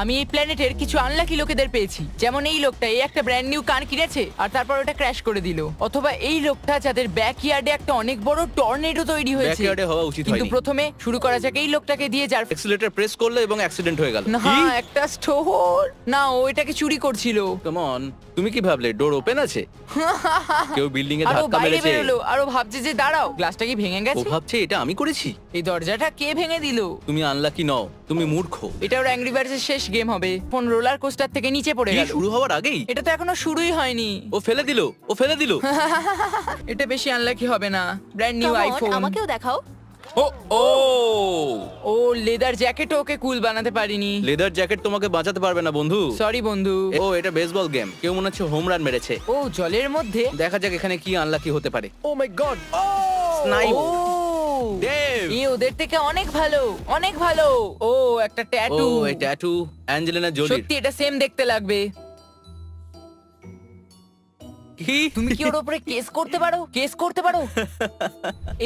আমি এই প্ল্যানেটের কিছু আনলাকি লোকেদের পেয়েছি, যেমন এই লোকটা এই একটা ব্র্যান্ড নিউ কার কিনেছে আর তারপর ওটা ক্র্যাশ করে দিল, অথবা এই লোকটা যাদের ব্যাকইয়ার্ডে একটা অনেক বড় টর্নেডো তৈরি হয়েছে। ব্যাকইয়ার্ডে হওয়া উচিত কিন্তু হয়নি। প্রথমে শুরু করা যাক এই লোকটাকে দিয়ে, যার এক্সিলারেটর প্রেস করলো এবং অ্যাক্সিডেন্ট হয়ে গেল। না একটা স্টোর, না ও এটাকে চুরি করছিল। কাম অন, তুমি কি ভাবলে ডোর ওপেন আছে? কেউ বিল্ডিং এ আরো ধাক্কা বাইরে মেরেছে। বেরোলো, আরো ভাবছে যে দাঁড়াও গ্লাসটা কি ভেঙে ও গেছে, ভাবছে এটা আমি করেছি। এই দরজাটা কে ভেঙে দিল। তুমি আনলাকি নও, তুমি মূর্খ। এটা ওর অ্যাংরি বার্ডস এর শেষ গেম হবে, ফোন রোলার কোস্টার থেকে নিচে পড়ে কি গেল। শুরু হওয়ার আগেই এটা তো এখনো শুরুই হয়নি। ও ফেলে দিল, ও ফেলে দিল। এটা বেশি আনলাকি হবে না, brand new Come on, iPhone. আমাকেও দেখাও। ও ও ও লেদার জ্যাকেট ওকে কুল বানাতে পারিনি। লেদার জ্যাকেট তোমাকে বাঁচাতে পারবে না বন্ধু। সরি বন্ধু। ও এটা বেসবল গেম, কেউ মনে হচ্ছে হোম রান মেরেছে। ও জলের মধ্যে। দেখা যাক এখানে কি আনলাকি হতে পারে। ও মাই গড। স্নাইপ। ও ডেভ। এ ওদের থেকে অনেক ভালো, অনেক ভালো। ও একটা ও ট্যাটু। এই ট্যাটু অ্যাঞ্জেলিনা জোলির। সত্যি এটা সেম দেখতে লাগবে। কি তুমি কি ওর উপরে কেস করতে পারো? কেস করতে পারো?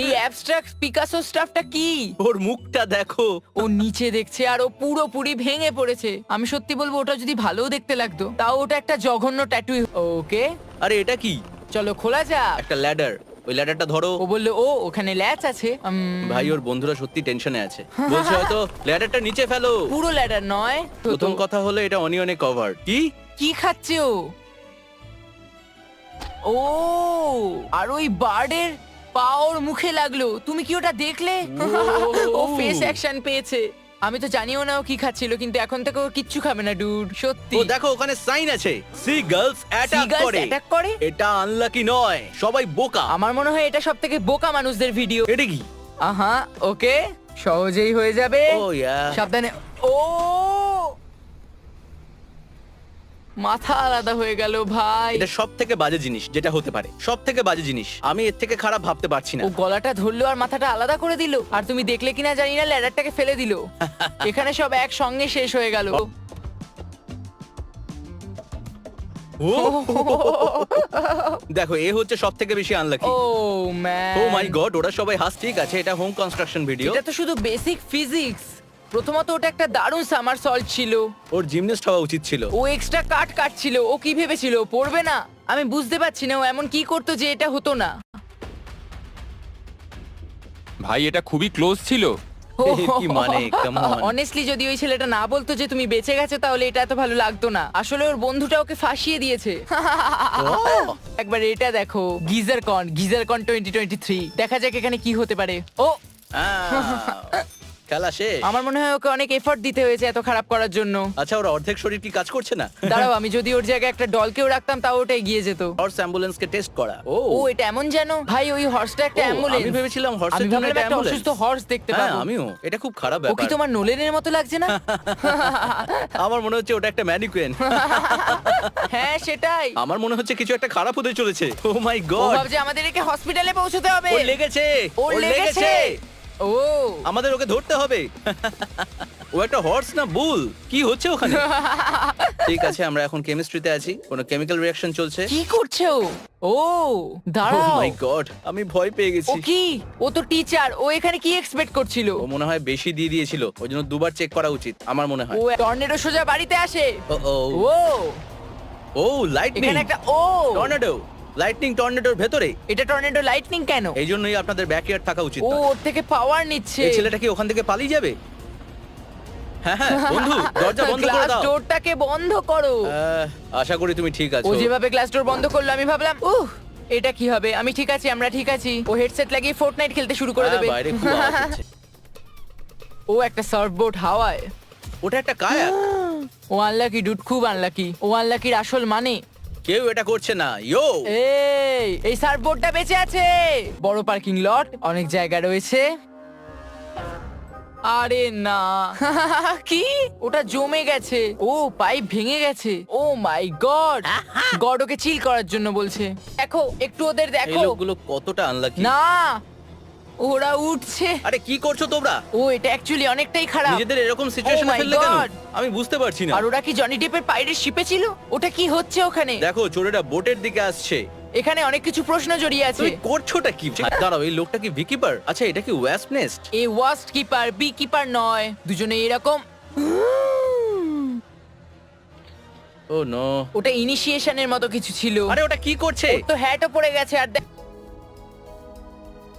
এই অ্যাবস্ট্রাক্ট পিকাসো স্টাফটা কি? ওর মুখটা দেখো। ও নিচে দেখছে আর ও পুরোপুরি ভেঙে পড়েছে। আমি সত্যি বলবো ওটা যদি ভালোও দেখতে লাগতো, তাও ওটা একটা জঘন্য ট্যাটু। ওকে আরে এটা কি? চলো খোলা যাক। একটা ল্যাডার, ওই ল্যাডারটা ধরো। ও বললো ও ওখানে ল্যাচ আছে। ভাই ওর বন্ধুরা সত্যি টেনশনে আছে, বলছে হয়তো ল্যাডারটা নিচে ফেলো। পুরো ল্যাডার নয় তো। প্রথম কথা হলো এটা অনিয়নে কভার। কি কি খাচ্ছে ও? ও আর ওই বার্ডের পা ওর মুখে লাগলো। তুমি কি ওটা দেখলে? ও ফেস অ্যাকশন পেয়েছে। আমি তো জানিও না ও কি খাচ্ছিল, কিন্তু এখন থেকে ও কিচ্ছু খাবে না ডুড, সত্যি। ও দেখো ওখানে সাইন আছে, সি গার্লস অ্যাটাক Seagulls করে। attack করে? এটা আনলাকি নয়, সবাই বোকা। আমার মনে হয় এটা সবথেকে বোকা মানুষদের ভিডিও। এটা কি? আহা ওকে সহজেই হয়ে যাবে। ও ইয়া। সাবধানে। ও মাথা আলাদা হয়ে গেল ভাই। এটা সব থেকে বাজে জিনিস যেটা হতে পারে, সব থেকে বাজে জিনিস। আমি এর থেকে খারাপ ভাবতে পারছি না। ও গলাটা ধরলো আর মাথাটা আলাদা করে দিল, আর তুমি দেখলে কিনা জানি না ল্যাডারটাকে ফেলে দিল। এখানে সব একসঙ্গে শেষ হয়ে গেল। ও দেখো এ হচ্ছে সব থেকে বেশি আনলাকি। ও ম্যান, ও মাই গড, ওরা সবাই হাস। ঠিক আছে, এটা হোম কনস্ট্রাকশন ভিডিও। এটা তো শুধু বেসিক ফিজিক্স। প্রথমত ওটা একটা দারুণ সামার সল্ট ছিল। ওর জিমন্যাস্ট হওয়া উচিত ছিল। ও এক্সট্রা কাট কাটছিল। ও কি ভেবেছিল ও পড়বে না? আমি বুঝতে পারছি না ও এমন কি করতো যে এটা হতো না। ভাই এটা খুবই ক্লোজ ছিল। কি মানে, come on. অনেস্টলি যদি ওই ছেলেটা না বলতো যে তুমি বেঁচে গেছো, তাহলে এটা এত ভালো লাগতো না। আসলে ওর বন্ধুটা ওকে ফাঁসিয়ে দিয়েছে। একবার এটা দেখো, গিজার কন 2023। দেখা যাক এখানে কি হতে পারে। ও খেলা শেষ। আমার মনে হয় ওকে অনেক এফর্ট দিতে হয়েছে এত খারাপ করার জন্য। আচ্ছা ওর অর্ধেক শরীর কি কাজ করছে না? দাঁড়াও, আমি যদি ওর জায়গায় একটা ডলকেও রাখতাম তাও ওটা এগিয়ে যেত। হর্স অ্যাম্বুলেন্সকে টেস্ট করা। ও এটা এমন যেন ভাই ওই হর্সটা একটা ও, অ্যাম্বুলেন্স। আমি ভেবেছিলাম আমি হর্সের জন্য ভাবলাম এটা একটা ambulance। অসুস্থ হর্স দেখতে হ্যাঁ পাবো। আমিও। এটা খুব খারাপ ও কি ব্যাপার। তোমার নোলেনের মতো লাগছে না? আমার মনে হচ্ছে ওটা একটা ম্যানিকুইন। হ্যাঁ সেটাই। আমার মনে হচ্ছে কিছু একটা খারাপ হতে চলেছে। ও মাই ও গড, ভাবছে আমাদেরকে হসপিটালে পৌঁছতে হবে। ওর লেগেছে, ওর লেগেছে। ও আমাদের ওকে ধরতে হবে। ও একটা হর্স না বুল? কি হচ্ছে ওখানে? ঠিক আছে, আমরা এখন কেমিস্ট্রিতে আছি, কোনো কেমিক্যাল রিঅ্যাকশন চলছে। কি করছো? ও ও দাঁড়াও, মাই গড, আমি ভয় পেয়ে ও গেছি। কি? ও তো টিচার, ও এখানে কি এক্সপেক্ট করছিল? ও মনে হয় বেশি দিয়ে দিয়েছিল, ওই জন্য দুবার চেক করা উচিত আমার মনে হয়। ও টর্নেডো সোজা বাড়িতে আসে। ও ও ও লাইটনিং, এখানে একটা ও টর্নেডো, লাইটনিং টর্নেডোর ভেতরে। এটা টর্নেডো লাইটনিং কেন? এই জন্যই আপনাদের ব্যাকইয়ার্ড থাকা উচিত ও নয়। ওর থেকে পাওয়ার নিচ্ছে। এই ছেলেটা কি ওখান থেকে পালিয়ে যাবে? হ্যাঁ হ্যাঁ বন্ধু, দরজা বন্ধ করে গ্লাস দাও। ডোরটাকে বন্ধ করো। আশা করি তুমি ঠিক আছো। ও যেভাবে গ্লাস ডোর বন্ধ করলো আমি ভাবলাম এটা কি হবে। আমি ঠিক আছি, আমরা ঠিক আছি। ও হেডসেট লাগিয়ে ফোর্টনাইট খেলতে শুরু করে হ্যাঁ, দেবে। বাইরে খুব আওয়াজ হচ্ছে। ও একটা সার্ফবোর্ড হাওয়ায়। ওটা একটা কায়াক। ও আনলাকি ডুড, খুব আনলাকি। ও আনলাকির আসল মানে কেউ এটা করছে না। ইয়ো এই সার্ফবোর্ডটা বেঁচে আছে। বড় পার্কিং লট, অনেক জায়গা রয়েছে। আরে না। কি? ওটা জমে গেছে। ও পাইপ ভেঙে গেছে। ও মাই গড। গড ওকে চিল করার জন্য বলছে। দেখো একটু ওদের এই দেখো। লোকগুলো কতটা আনলাকি। না ওরা উঠছে। আরে কি করছো তোমরা? ও এটা অ্যাকচুয়ালি অনেকটাই খারাপ। নিজেদের এরকম সিচুয়েশনে my ফেললে কেন? God! আমি বুঝতে পারছি না। আর ওরা কি জনি টেপের পাইরেট শিপে ছিল? ওটা কি হচ্ছে ওখানে? দেখো চোরেরা বোটের দিকে আসছে। এখানে অনেক কিছু প্রশ্ন জড়িয়ে আছে। তুমি করছোটা কি? দাঁড়াও, এই লোকটা কি ভিকিপার? আচ্ছা এটা কি ওয়াস্প নেস্ট? এ ওয়াস্ট কিপার, বি কিপার নয়, দুজনে এরকম। ও নো, ওটা ইনিশিয়েশনের মতো কিছু ছিল। আরে ওটা কি করছে? ওর তো হ্যাটও পড়ে গেছে আর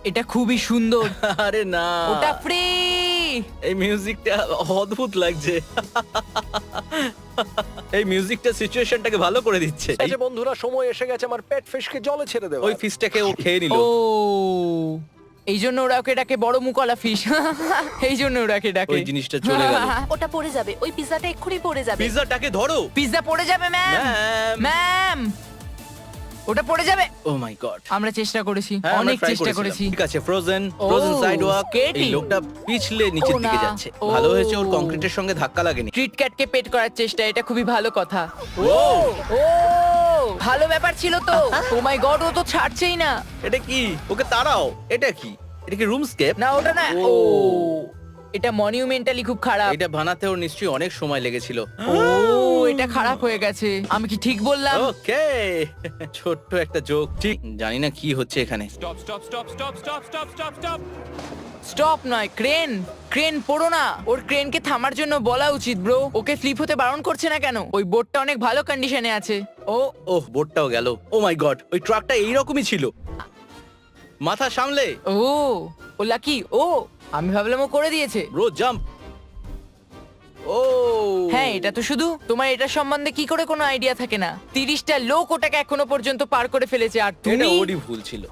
এটা খুবই সুন্দর। আরে না, ওটা ফ্রি। এই মিউজিকটা অদ্ভুত লাগছে। এই মিউজিকটা সিচুয়েশনটাকে ভালো করে দিচ্ছে। এই যে বন্ধুরা, সময় এসে গেছে আমার পেট ফিশকে জলে ছেড়ে দেওয়া। ওই ফিশটাকে ও খেয়ে নিল। ও এই জন্য ওরা ওকে ডাকে বড় মুখওয়ালা ফিশ। এই জন্য ওরাকে ডাকে। ওই জিনিসটা চলে গেল। ওটা পড়ে যাবে, ওই পিজাটা এক্ষুনি পড়ে যাবে। পিৎজাটাকে ধরো। পিৎজা পড়ে যাবে ম্যাম। ম্যাম। ম্যাম ওটা পড়ে যাবে। ও মাই গড। আমরা চেষ্টা করেছি, হ্যাঁ, আমরা অনেক try চেষ্টা করেছিলাম। করেছি। ঠিক আছে, ফ্রোজেন ও, সাইডওয়াক। skating। এই লোকটা পিছলে নিচের ও দিকে না, যাচ্ছে। ও। ভালো হয়েছে ওর কংক্রিটের সঙ্গে ধাক্কা লাগেনি। ট্রিট ক্যাটকে পেট করার চেষ্টা, এটা খুবই ভালো কথা। ও ও ভালো ব্যাপার ছিল তো। ও মাই গড, ও তো ছাড়ছেই না। এটা কি? ওকে তাড়াও। এটা কি? এটা কি রুমস্কেপ? না ওটা না। ও। ও এটা মনিউমেন্টালি খুব খারাপ। এটা বানাতে ওর নিশ্চয়ই অনেক সময় লেগেছিল। ও এটা খারাপ হয়ে গেছে। আমি কি ঠিক বললাম? ওকে, ছোট্ট একটা জোক। ঠিক জানি না কি হচ্ছে এখানে। Stop stop stop stop stop stop stop stop. Stop নয়, ক্রেন। ক্রেন পড়ো না। ওর ক্রেনকে থামার জন্য বলা উচিত ব্রো। ওকে ফ্লিপ হতে বারণ করছে না কেন? ওই বোটটা অনেক ভালো কন্ডিশনে আছে। ও ওহ, বোটটাও গেল। ও মাই গড, ওই ট্রাকটা এইরকমই ছিল। মাথা সামলে। ও লাকি। ও আমি ভাবলাম ও করে দিয়েছে। Bro jump. ও হ্যাঁ এটা তো শুধু তোমার এটা সম্বন্ধে কি করে কোনো আইডিয়া থাকে না? 30টা লোক ওটাকে এখনো পর্যন্ত পার করে ফেলেছে আর এটা তুমি। ওরই ভুল ছিল।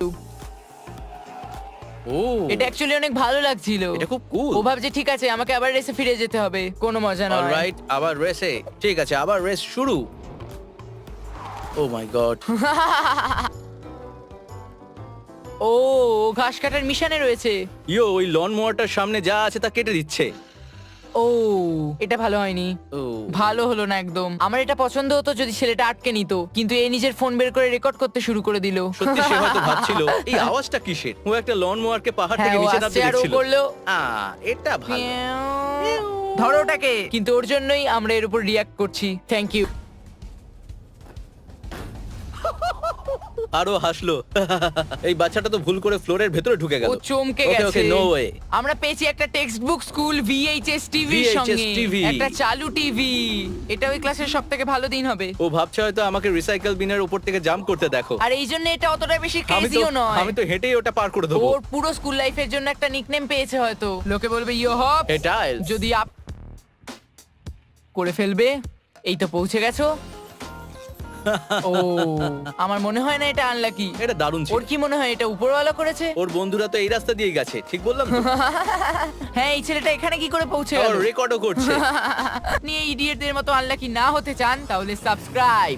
ও এটা অ্যাকচুয়ালি অনেক ভালো লাগছিল। এটা খুব কুল। ও ভাবছে ঠিক আছে আমাকে আবার রেসে ফিরে যেতে হবে, কোনো মজা নয়। অলরাইট, আবার রেসে। ঠিক আছে, আবার রেস শুরু। ও মাই গড। ও ঘাস কাটার মিশনে রয়েছে। ওই লন মোয়ারটার সামনে যা আছে তা কেটে দিচ্ছে। ও এটা ভালো হয়নি। ও ভালো হলো না একদম। আমার এটা পছন্দ হতো যদি ছেলেটা আটকে নিত, কিন্তু এ নিজের ফোন বের করে রেকর্ড করতে শুরু করে দিল। সত্যি সে হয়তো ভাবছিল এই আওয়াজটা কিসের। ও একটা লন মোয়ারকে পাহাড় হ্যাঁ থেকে ও নিচে আসছে নামতে আর ও দেখছিল। করলো এটা ভালো। ধরো ওটাকে। কিন্তু ওর জন্যই আমরা এর উপর রিয়াক্ট করছি। Thank you. আরো হাসলো। এই বাচ্চাটা তো ভুল করে ফ্লোরের ভেতরে ঢুকে গেল। ও চমকে ওকে, গেছে। ওকে, নো ওয়ে। আমরা পেয়েছি একটা টেক্সট বুক স্কুল VHS টিভির VHS সঙ্গে TV একটা চালু টিভি। এটা ওই ক্লাসের সবথেকে ভালো দিন হবে। ও ভাবছে হয়তো আমাকে রিসাইকেল বিনের উপর থেকে জাম্প করতে দেখো। আর এই জন্য এটা অতটা বেশি আমি তো ক্রেজিও নয়। আমি তো হেঁটেই ওটা পার করে দেবো। ওর পুরো স্কুল লাইফের জন্য একটা নিকনেম পেয়েছে হয়তো। লোকে বলবে ইয়ো হপ। এটা যদি আপ করে ফেলবে। এই তো পৌঁছে গেছো। ও আমার মনে হয় না এটা আনলাকি। এটা দারুণ ছিল। ওর কি মনে হয় এটা উপরওয়ালা করেছে? ওর বন্ধুরা তো এই রাস্তা দিয়ে গেছে, ঠিক বললাম তো? হ্যাঁ এই ছেলেটা এখানে কি করে পৌঁছে ও গেল? রেকর্ডও করছে। আপনি এই ইডিয়েটদের মতো আনলাকি না হতে চান তাহলে সাবস্ক্রাইব